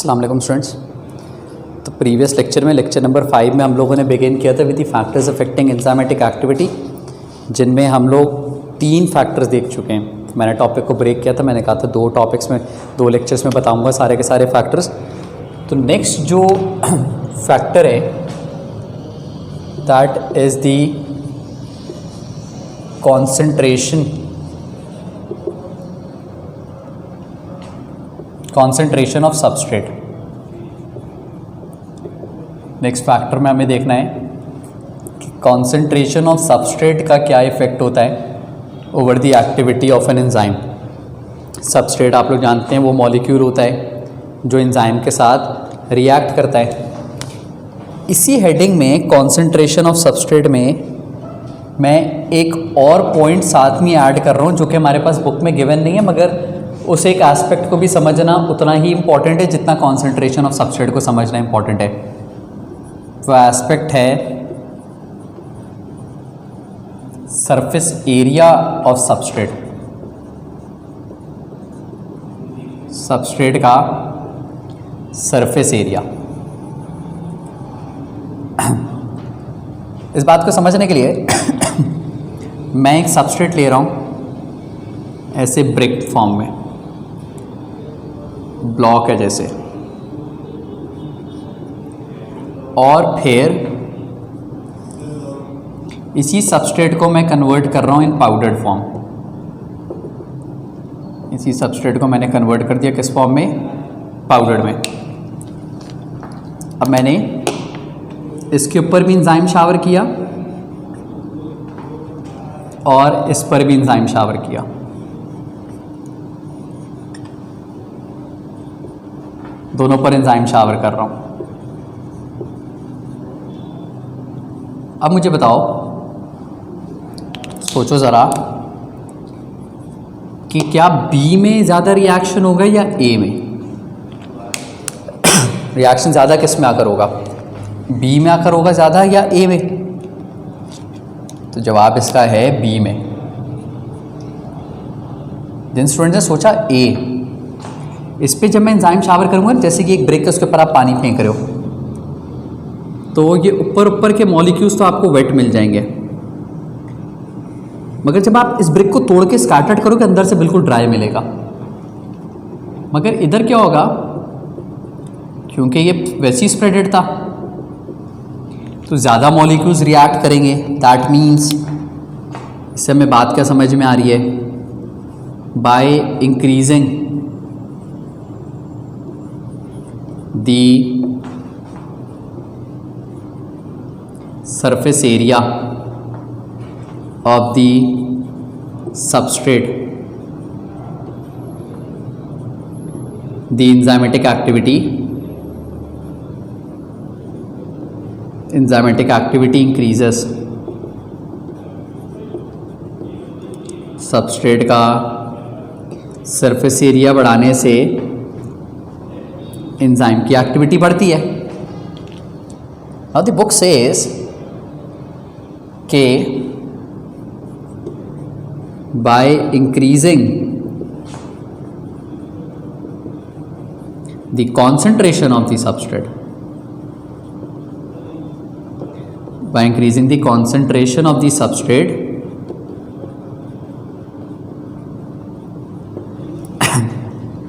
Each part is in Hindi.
अस्सलाम वालेकुम स्टूडेंट्स। तो प्रीवियस लेक्चर में लेक्चर नंबर 5 में हम लोगों ने बिगिन किया था with the factors affecting enzymatic activity, जिनमें हम लोग 3 फैक्टर्स देख चुके हैं। मैंने टॉपिक को ब्रेक किया था, मैंने कहा था 2 लेक्चर्स में बताऊंगा सारे के सारे फैक्टर्स। तो नेक्स्ट जो फैक्टर है that is the concentration of substrate. Next factor में हमें देखना है कि कॉन्सेंट्रेशन ऑफ सबस्ट्रेट का क्या इफेक्ट होता है over the activity of an enzyme. Substrate आप लोग जानते हैं वो मॉलिक्यूल होता है जो एंजाइम के साथ रिएक्ट करता है। इसी हेडिंग में कॉन्सेंट्रेशन ऑफ सबस्ट्रेट में मैं एक और पॉइंट साथ में ऐड कर रहा हूँ जो कि हमारे पास बुक में गिवन नहीं है, मगर उस एक एस्पेक्ट को भी समझना उतना ही इम्पॉर्टेंट है जितना कॉन्सेंट्रेशन ऑफ सबस्ट्रेट को समझना इम्पॉर्टेंट है। वो एस्पेक्ट है सरफेस एरिया ऑफ सबस्ट्रेट का सरफेस एरिया। इस बात को समझने के लिए मैं एक सबस्ट्रेट ले रहा हूँ ऐसे ब्रिक फॉर्म में, ब्लॉक है जैसे, और फिर इसी सबस्ट्रेट को मैं कन्वर्ट कर रहा हूँ इन पाउडर्ड फॉर्म। इसी सबस्ट्रेट को मैंने कन्वर्ट कर दिया किस फॉर्म में? पाउडर्ड में। अब मैंने इसके ऊपर भी एंजाइम शावर किया और इस पर भी एंजाइम शावर किया। दोनों पर एंजाइम शावर कर रहा हूं। अब मुझे बताओ, सोचो ज़रा कि क्या बी में ज़्यादा रिएक्शन होगा या ए में? रिएक्शन ज़्यादा किस में आकर होगा? बी में आकर होगा ज़्यादा या ए में? तो जवाब इसका है बी में। जिन स्टूडेंट ने सोचा ए, इस पे जब मैं एंजाइम शावर करूंगा, जैसे कि एक ब्रेक है उसके ऊपर आप पानी फेंक रहे हो, तो ये ऊपर के मॉलिक्यूल्स तो आपको वेट मिल जाएंगे, मगर जब आप इस ब्रिक को तोड़ के स्कैटर्ड करोगे अंदर से बिल्कुल ड्राई मिलेगा। मगर इधर क्या होगा, क्योंकि ये वैसी स्प्रेडेड था तो ज़्यादा मॉलिक्यूल्स रिएक्ट करेंगे। दैट मीन्स, इससे हमें बात क्या समझ में आ रही है? By increasing the surface area of the substrate, the enzymatic activity increases। Substrate का सरफेस एरिया बढ़ाने से एंजाइम की एक्टिविटी बढ़ती है। Now the book says कि by increasing the concentration of the substrate,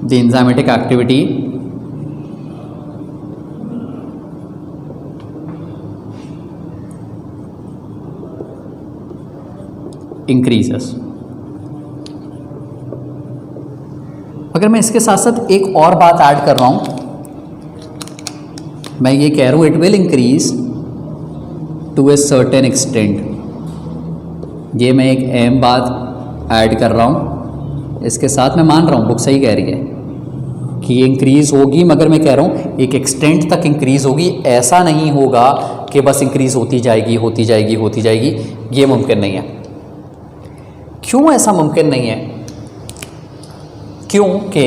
the enzymatic activity increases। अगर मैं इसके साथ साथ एक और बात ऐड कर रहा हूं, मैं ये कह रहा हूं it will increase to a certain extent. ये मैं एक अहम बात ऐड कर रहा हूं, इसके साथ मैं मान रहा हूं बुक सही कह रही है कि ये इंक्रीज होगी, मगर मैं कह रहा हूं एक एक्सटेंट तक इंक्रीज होगी। ऐसा नहीं होगा कि बस इंक्रीज होती जाएगी। ये मुमकिन नहीं है। क्यों ऐसा मुमकिन नहीं है? क्योंकि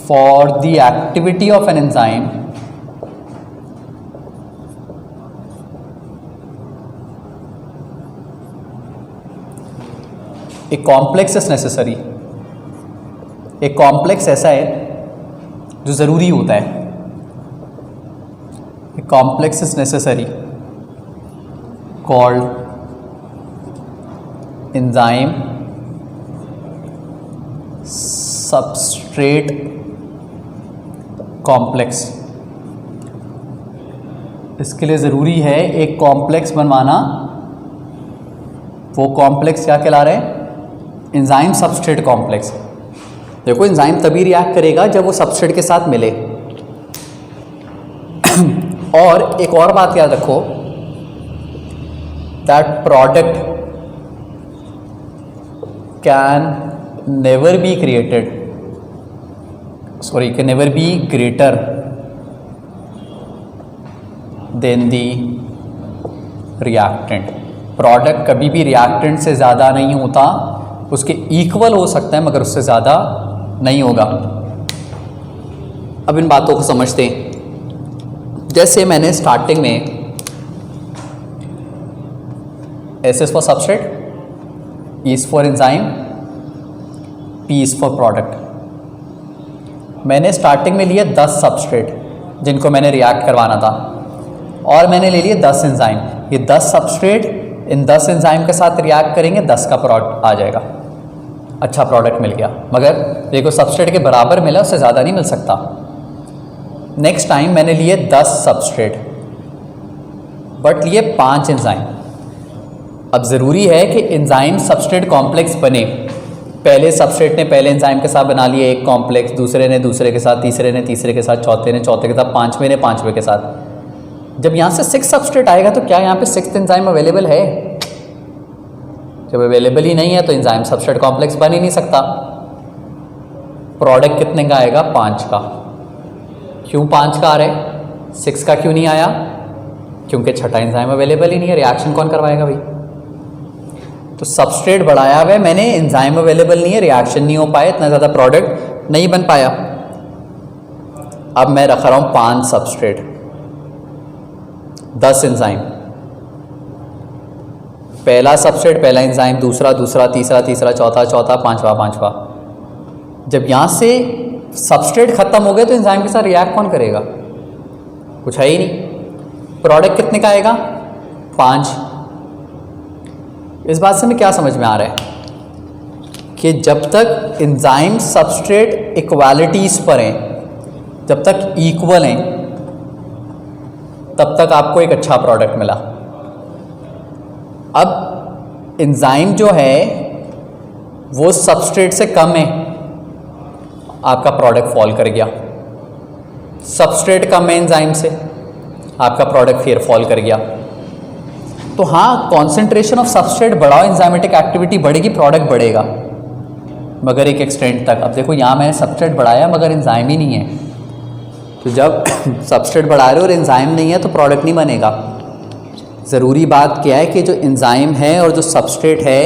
for the activity of an enzyme A complex is necessary. एक कॉम्प्लेक्स ऐसा है जो ज़रूरी होता है, a complex is necessary called enzyme substrate complex. इसके लिए ज़रूरी है एक कॉम्प्लेक्स बनवाना। वो कॉम्प्लेक्स क्या कहला रहे हैं? Enzyme substrate complex. देखो एंजाइम तभी रिएक्ट करेगा जब वो सबस्ट्रेट के साथ मिले। और एक और बात याद रखो, that product can never be created, sorry, can never be greater than the reactant. Product कभी भी रिएक्टेंट से ज़्यादा नहीं होता, उसके इक्वल हो सकता है मगर उससे ज़्यादा नहीं होगा। अब इन बातों को समझते हैं। जैसे मैंने स्टार्टिंग में S is for substrate, E is for enzyme, P is for product। मैंने स्टार्टिंग में लिए 10 सबस्ट्रेट जिनको मैंने रिएक्ट करवाना था, और मैंने ले लिए 10 एंजाइम। ये 10 सबस्ट्रेट इन 10 एंजाइम के साथ रिएक्ट करेंगे, 10 का प्रोडक्ट आ जाएगा। अच्छा प्रोडक्ट मिल गया, मगर देखो सबस्ट्रेट के बराबर मिला, उससे ज़्यादा नहीं मिल सकता। नेक्स्ट टाइम मैंने लिए 10 सबस्ट्रेट बट लिए 5 एंजाइम। अब ज़रूरी है कि एंजाइम सबस्ट्रेट कॉम्प्लेक्स बने। पहले सबस्ट्रेट ने पहले एंजाइम के साथ बना लिए एक कॉम्प्लेक्स, दूसरे ने दूसरे के साथ, तीसरे ने तीसरे के साथ, चौथे ने चौथे के साथ, पांचवें ने पांचवें के साथ। जब यहाँ से 6 सबस्ट्रेट आएगा तो क्या यहाँ पे 6th एंजाइम अवेलेबल है? जब अवेलेबल ही नहीं है तो एंजाइम सबस्ट्रेट कॉम्प्लेक्स बन ही नहीं सकता। प्रोडक्ट कितने का आएगा? 5 का। क्यों 5 का आ रहा है? 6 का क्यों नहीं आया? क्योंकि छठा एंजाइम अवेलेबल ही नहीं है। रिएक्शन कौन करवाएगा भाई? तो सबस्ट्रेट बढ़ाया हुआ है मैंने, एंजाइम अवेलेबल नहीं है, रिएक्शन नहीं हो पाया, इतना ज़्यादा प्रोडक्ट नहीं बन पाया। अब मैं रख रहा हूँ 5 सबस्ट्रेट, 10 एंजाइम। पहला सबस्ट्रेट पहला एंजाइम, दूसरा दूसरा, तीसरा तीसरा, चौथा चौथा, पांचवा पांचवा। जब यहाँ से सबस्ट्रेट खत्म हो गए तो एंजाइम के साथ रिएक्ट कौन करेगा? कुछ है ही नहीं। प्रोडक्ट कितने का आएगा? 5। इस बात से हमें क्या समझ में आ रहा है कि जब तक एंजाइम सबस्ट्रेट इक्वालिटीज पर हैं, जब तक इक्वल हैं, तब तक आपको एक अच्छा प्रोडक्ट मिला। अब एंजाइम जो है वो सबस्ट्रेट से कम है, आपका प्रोडक्ट फॉल कर गया। सबस्ट्रेट कम है एंजाइम से, आपका प्रोडक्ट फिर फॉल कर गया। तो हाँ, कॉन्सेंट्रेशन ऑफ सबस्ट्रेट बढ़ाओ, एंजाइमेटिक एक्टिविटी बढ़ेगी, प्रोडक्ट बढ़ेगा, मगर एक एक्सटेंट तक। अब देखो यहाँ मैंने सबस्ट्रेट बढ़ाया मगर एंजाइम ही नहीं है, तो जब सबस्ट्रेट बढ़ा रहे हो और एंजाइम नहीं है तो प्रोडक्ट नहीं बनेगा। ज़रूरी बात क्या है कि जो एंजाइम है और जो सबस्ट्रेट है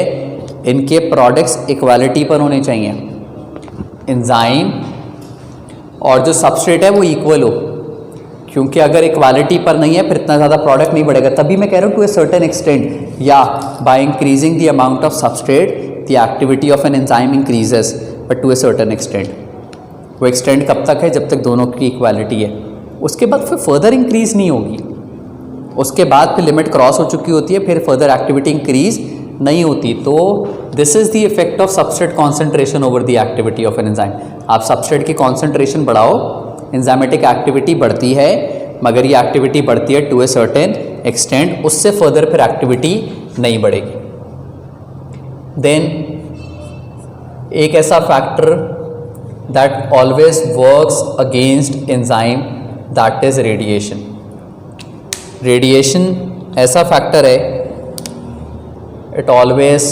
इनके प्रोडक्ट्स इक्वालिटी पर होने चाहिए। एंजाइम और जो सबस्ट्रेट है वो इक्वल हो, क्योंकि अगर इक्वालिटी पर नहीं है फिर इतना ज़्यादा प्रोडक्ट नहीं बढ़ेगा। तभी मैं कह रहा हूँ टू ए सर्टेन एक्सटेंट, या by increasing the amount of substrate the activity of an enzyme increases, but to a certain extent. वो एक्सटेंट कब तक है? जब तक दोनों की इक्वालिटी है। उसके बाद फिर फर्दर इंक्रीज नहीं होगी, उसके बाद फिर लिमिट क्रॉस हो चुकी होती है, फिर फर्दर एक्टिविटी इंक्रीज नहीं होती। तो this is the effect of substrate concentration over the activity of an enzyme. आप सबस्ट्रेट की कॉन्सेंट्रेशन बढ़ाओ, एंजाइमेटिक एक्टिविटी बढ़ती है, मगर ये एक्टिविटी बढ़ती है टू ए सर्टेन एक्सटेंट, उससे फर्दर फिर एक्टिविटी नहीं बढ़ेगी। देन एक ऐसा factor that always works against enzyme, that is radiation. Radiation ऐसा फैक्टर है, it always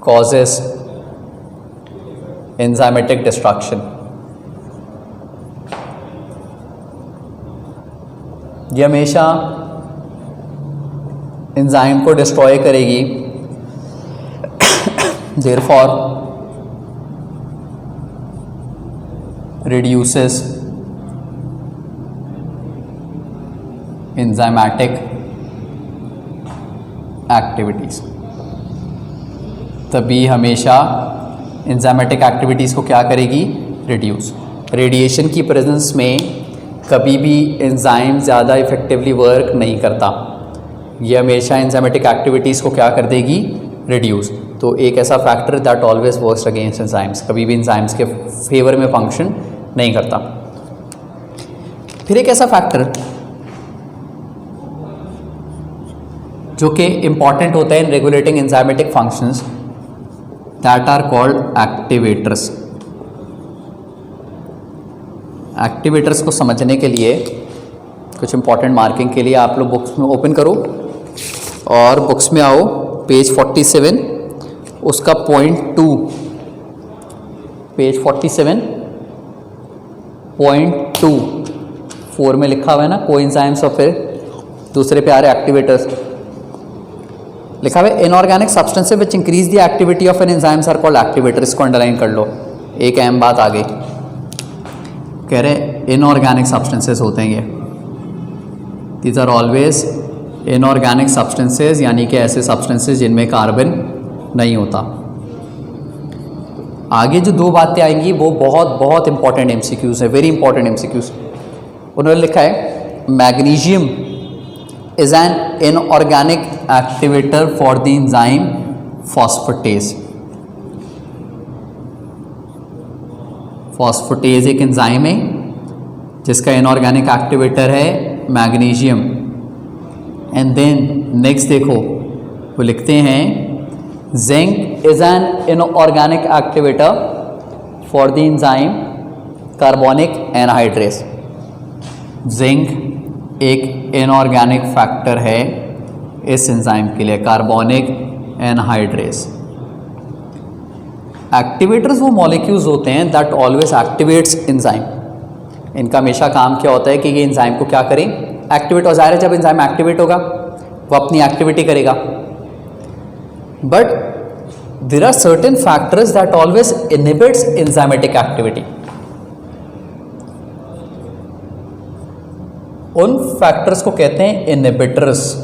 causes enzymatic destruction। ये हमेशा एंजाइम को डिस्ट्रॉय करेगी। therefore reduces enzymatic activities। तभी हमेशा एंजाइमेटिक एक्टिविटीज़ को क्या करेगी, रिड्यूस। रेडिएशन की प्रेजेंस में कभी भी एंजाइम ज़्यादा इफेक्टिवली वर्क नहीं करता, ये हमेशा एंजाइमेटिक एक्टिविटीज़ को क्या कर देगी, रिड्यूस। तो एक ऐसा factor that always works against enzymes, कभी भी एंजाइम्स के फेवर में फंक्शन नहीं करता। फिर एक ऐसा फैक्टर जो कि इम्पॉर्टेंट होता है in regulating enzymatic functions, that are called activators. Activators को समझने के लिए कुछ इंपॉर्टेंट मार्किंग के लिए आप लोग बुक्स में ओपन करो और बुक्स में आओ, पेज 47, उसका पॉइंट 2, पेज 47.2 4 में लिखा हुआ है ना, कोएंजाइम्स और फिर दूसरे पे आ रहे एक्टिवेटर्स, लिखा हुआ है inorganic substances which increase the activity of an enzymes are called activator. इसको अंडरलाइन कर लो, एक अहम बात आ गई, कह रहे इनऑर्गेनिक सब्सटेंसेस होते हैं ये, these are always inorganic substances, यानी कि ऐसे सब्सटेंसेस जिनमें कार्बन नहीं होता। आगे जो दो बातें आएंगी वो बहुत बहुत इंपॉर्टेंट एमसीक्यूज है, वेरी इंपॉर्टेंट एमसीक्यूज। उन्होंने लिखा है magnesium is an inorganic activator for the enzyme phosphatase। Phosphatase एक एंजाइम है जिसका इनऑर्गेनिक एक्टिवेटर है मैग्नीशियम। एंड देन नेक्स्ट देखो वो लिखते हैं zinc is an inorganic activator for the enzyme carbonic anhydrase. Zinc एक इनऑर्गेनिक फैक्टर है इस एंजाइम के लिए, कार्बोनिक एनहाइड्रेस। एक्टिवेटर्स वो मॉलिक्यूल्स होते हैं दैट ऑलवेज एक्टिवेट्स एंजाइम। इनका हमेशा काम क्या होता है कि ये एंजाइम को क्या करें, एक्टिवेट हो। जाहिर है जब एंजाइम एक्टिवेट होगा वो अपनी एक्टिविटी करेगा, but there are certain factors that always inhibits enzymatic activity. उन फैक्टर्स को कहते हैं इनहिबिटर्स।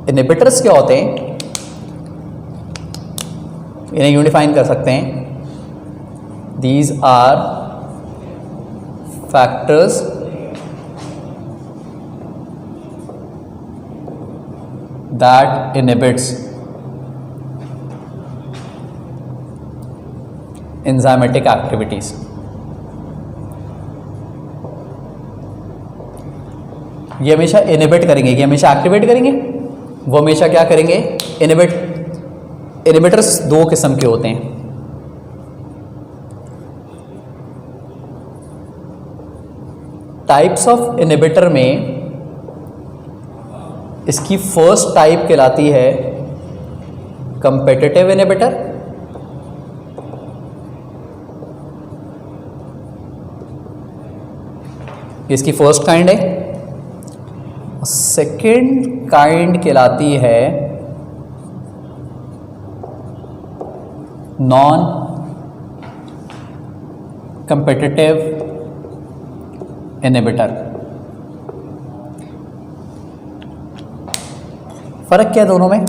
इनहिबिटर्स क्या होते हैं, इन्हें यूं डिफाइन कर सकते हैं, these are factors that inhibits enzymatic activities. ये हमेशा इनहिबिट करेंगे, ये हमेशा एक्टिवेट करेंगे, वो हमेशा क्या करेंगे, इनहिबिट। इनहिबिटर्स दो किस्म के होते हैं, टाइप्स ऑफ इनहिबिटर में इसकी फर्स्ट टाइप कहलाती है कंपेटिटिव इनहिबिटर, इसकी फर्स्ट काइंड है। सेकेंड काइंड कहलाती है नॉन कंपेटिटिव इनहिबिटर। फर्क क्या है दोनों में,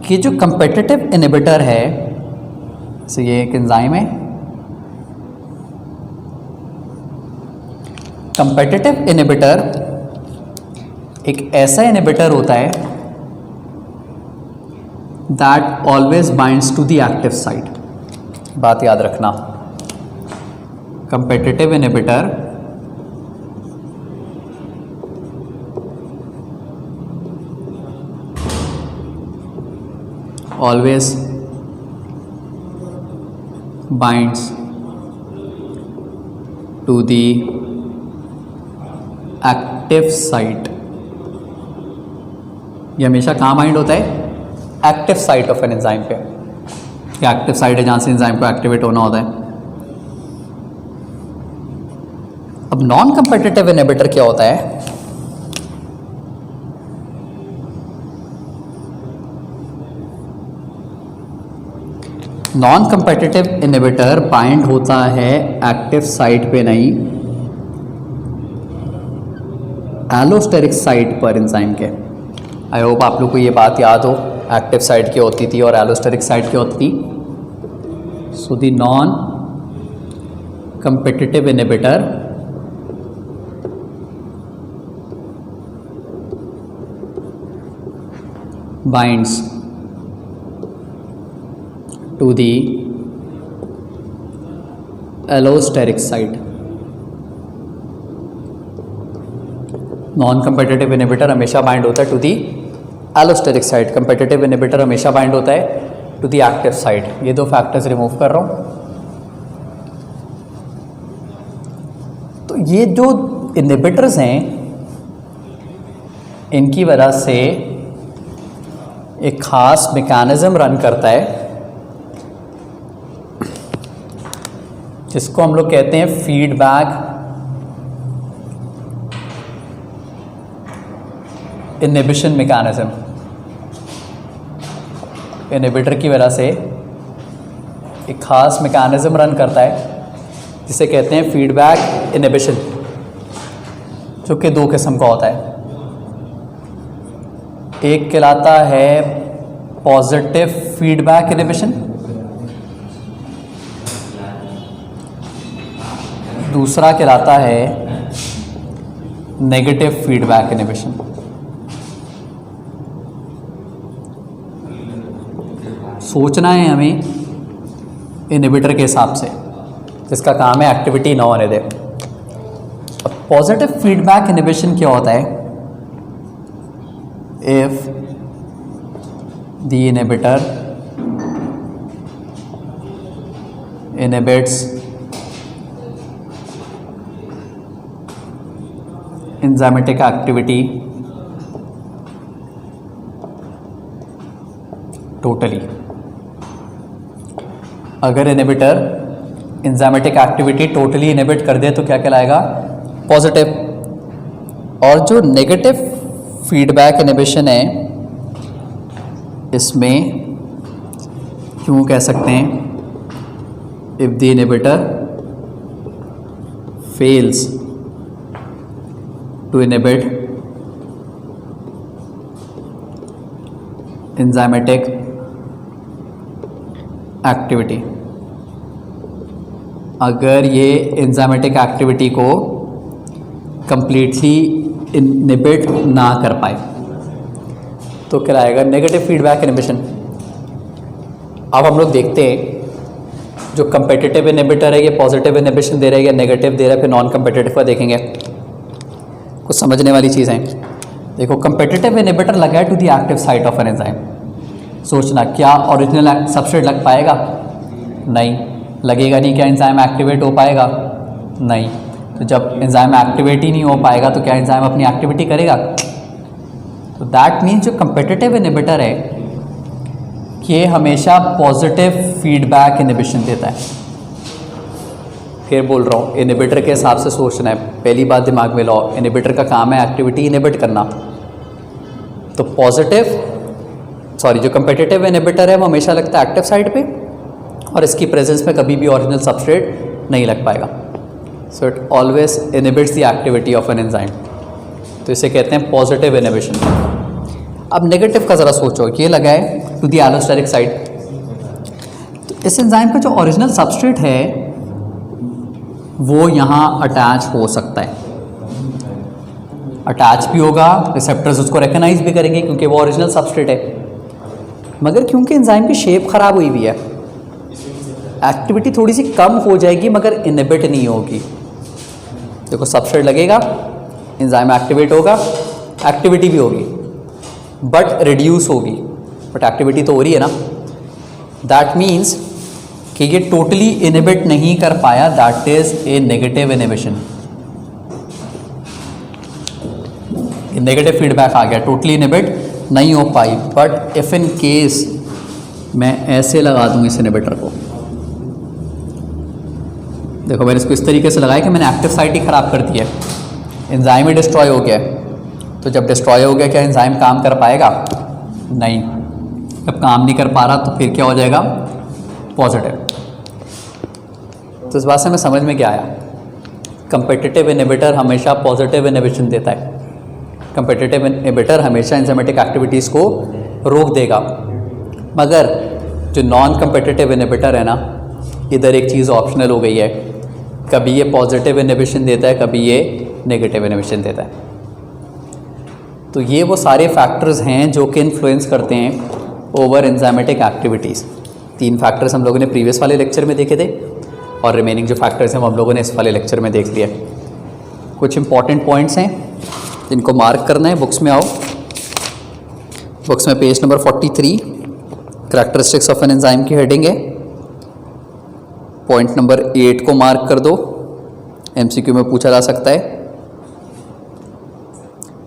कि जो कंपेटिटिव इनहिबिटर है, तो ये एक एंजाइम है, कंपेटिटिव इनहिबिटर एक ऐसा इनहिबिटर होता है that always binds to the active site. बात याद रखना, competitive inhibitor always binds to the active site. ये हमेशा कहाँ बाइंड होता है, active site of an enzyme पे। ये एक्टिव साइट है जहाँ से एंजाइम को एक्टिवेट होना होता है। अब नॉन कंपेटिटिव इनहिबिटर क्या होता है, नॉन कंपेटिटिव इनहिबिटर बाइंड होता है एक्टिव साइट पे नहीं, एलोस्टेरिक साइट पर एंजाइम के। आई होप आप लोग को ये बात याद हो, एक्टिव साइट क्या होती थी और एलोस्टेरिक साइट क्या होती थी. So the non competitive inhibitor binds to the allosteric site. Non competitive inhibitor हमेशा बाइंड होता है to the allosteric site, competitive inhibitor हमेशा बाइंड होता है टू दी एक्टिव साइट. ये दो फैक्टर्स रिमूव कर रहा हूँ. तो ये जो इनहिबिटर्स हैं इनकी वजह से एक खास मैकेनिज्म रन करता है जिसको हम लोग कहते हैं फीडबैक इनहिबिशन मैकेनिज्म. इनहिबिटर की वजह से एक खास मैकेनिज्म रन करता है जिसे कहते हैं फीडबैक इनहिबिशन, जो कि दो किस्म का होता है. एक कहलाता है पॉजिटिव फीडबैक इनहिबिशन, दूसरा कहलाता है नेगेटिव फीडबैक इनहिबिशन. सोचना है हमें इनहिबिटर के हिसाब से जिसका काम है एक्टिविटी ना होने दे. अब पॉजिटिव फीडबैक इनहिबिशन क्या होता है? If the inhibitor inhibits enzymatic activity totally. अगर inhibitor enzymatic activity totally inhibit कर दे तो क्या कहलाएगा? पॉजिटिव. और जो नेगेटिव फीडबैक इनहिबिशन है इसमें क्यों कह सकते हैं if the inhibitor fails to inhibit enzymatic activity. अगर ये एंजाइमेटिक एक्टिविटी को कंप्लीटली इनहिबिट ना कर पाए तो क्या आएगा? Negative feedback inhibition. अब हम लोग देखते हैं जो कंपेटिटिव इनहिबिटर है ये पॉजिटिव इनहिबिशन दे रहा है या नेगेटिव दे रहा है, फिर नॉन कंपेटिटिव का देखेंगे. कुछ समझने वाली चीज़ें. देखो कंपेटिटिव इनहिबिटर लगा है to the active site of an enzyme. सोचना क्या ओरिजिनल सबस्ट्रेट लग पाएगा? नहीं लगेगा. नहीं. क्या एंजाइम एक्टिवेट हो पाएगा? नहीं. तो जब एंजाइम एक्टिवेट ही नहीं हो पाएगा तो क्या एंजाइम अपनी एक्टिविटी करेगा? तो दैट मीन्स जो कंपेटिटिव इनहिबिटर है ये हमेशा पॉजिटिव फीडबैक इनहिबिशन देता है. फिर बोल रहा हूँ इनहिबिटर के हिसाब से सोचना है. पहली बात दिमाग में लाओ, इनहिबिटर का काम है एक्टिविटी इनहिबिट करना. तो जो कंपेटिटिव इनहिबिटर है वो हमेशा लगता है एक्टिव साइट पे और इसकी प्रेजेंस में कभी भी ओरिजिनल सबस्ट्रेट नहीं लग पाएगा. So it always inhibits the activity of an enzyme. तो इसे कहते हैं पॉजिटिव इनहिबिशन. अब नेगेटिव का ज़रा सोचो, ये लगा है टू द एलोस्टेरिक साइट. तो इस एंजाइम का जो ओरिजिनल सबस्ट्रेट है वो यहाँ अटैच हो सकता है. अटैच भी होगा, रिसेप्टर्स उसको रिकॉग्नाइज भी करेंगे क्योंकि वो ओरिजिनल सबस्ट्रेट है. मगर क्योंकि एंजाइम की शेप ख़राब हुई हुई है एक्टिविटी थोड़ी सी कम हो जाएगी मगर इनहिबिट नहीं होगी. देखो सबस्ट्रेट लगेगा, एंजाइम एक्टिवेट होगा, एक्टिविटी भी होगी बट रिड्यूस होगी, बट एक्टिविटी तो हो रही है ना. दैट मीन्स कि ये टोटली इनहिबिट नहीं कर पाया. That is a negative inhibition. Negative feedback आ गया, टोटली इनहिबिट नहीं हो पाई. बट इफ इन केस मैं ऐसे लगा दूँ इस इनहिबिटर को, देखो मैंने इसको इस तरीके से लगाया कि मैंने एक्टिव साइट ही ख़राब कर दी है, एंजाइम ही डिस्ट्रॉय हो गया है. तो जब डिस्ट्रॉय हो गया क्या एंजाइम काम कर पाएगा? नहीं. जब काम नहीं कर पा रहा तो फिर क्या हो जाएगा? पॉजिटिव. तो इस बात से हमें समझ में क्या आया? कंपेटिटिव इनहिबिटर हमेशा पॉजिटिव इनहिबिशन देता है. कम्पिटिटिव इनहिबिटर हमेशा एंजाइमेटिक एक्टिविटीज़ को रोक देगा, मगर जो नॉन कम्पिटिटिव इनहिबिटर है ना, इधर एक चीज़ ऑप्शनल हो गई है, कभी ये पॉजिटिव इनहिबिशन देता है, कभी ये नेगेटिव इनहिबिशन देता है। तो ये वो सारे फैक्टर्स हैं जो कि इन्फ्लुएंस करते हैं ओवर एंजाइमेटिक एक्टिविटीज़। 3 फैक्टर्स हम लोगों ने प्रीवियस वाले लेक्चर में देखे थे और रिमेनिंग जो फैक्टर्स हैं वो हम लोगों ने इस वाले लेक्चर में देख लिया। कुछ इंपॉर्टेंट पॉइंट्स हैं जिनको मार्क करना है। बुक्स में आओ, बुक्स में page number 43 characteristics of an enzyme की हेडिंग है। पॉइंट नंबर 8 को मार्क कर दो, एमसीक्यू में पूछा जा सकता है।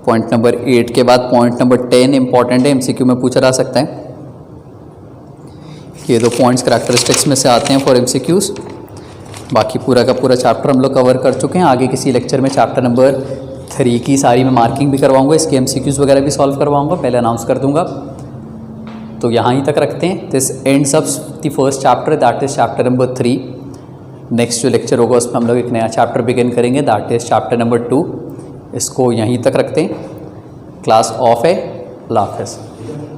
पॉइंट नंबर 8 के बाद पॉइंट नंबर 10 इंपॉर्टेंट है, एमसीक्यू में पूछा जा सकता है। ये 2 पॉइंट्स करैक्टरिस्टिक्स में से आते हैं फॉर एमसीक्यूज़। बाकी पूरा का पूरा चैप्टर हम लोग कवर कर चुके हैं। आगे किसी लेक्चर में चैप्टर नंबर 3 की सारी मैं मार्किंग भी करवाऊंगा, इसके एमसीक्यूज़ वगैरह भी सॉल्व करवाऊंगा, पहले अनाउंस कर दूंगा। तो यहाँ ही तक रखते हैं। This ends up the first chapter, that is chapter number 3। Next जो लेक्चर होगा उसमें हम लोग एक नया चैप्टर बिगिन करेंगे, दैट इज़ चैप्टर नंबर 2। इसको यहीं तक रखते हैं। क्लास ऑफ है। अल्लाह हाफ़िज़।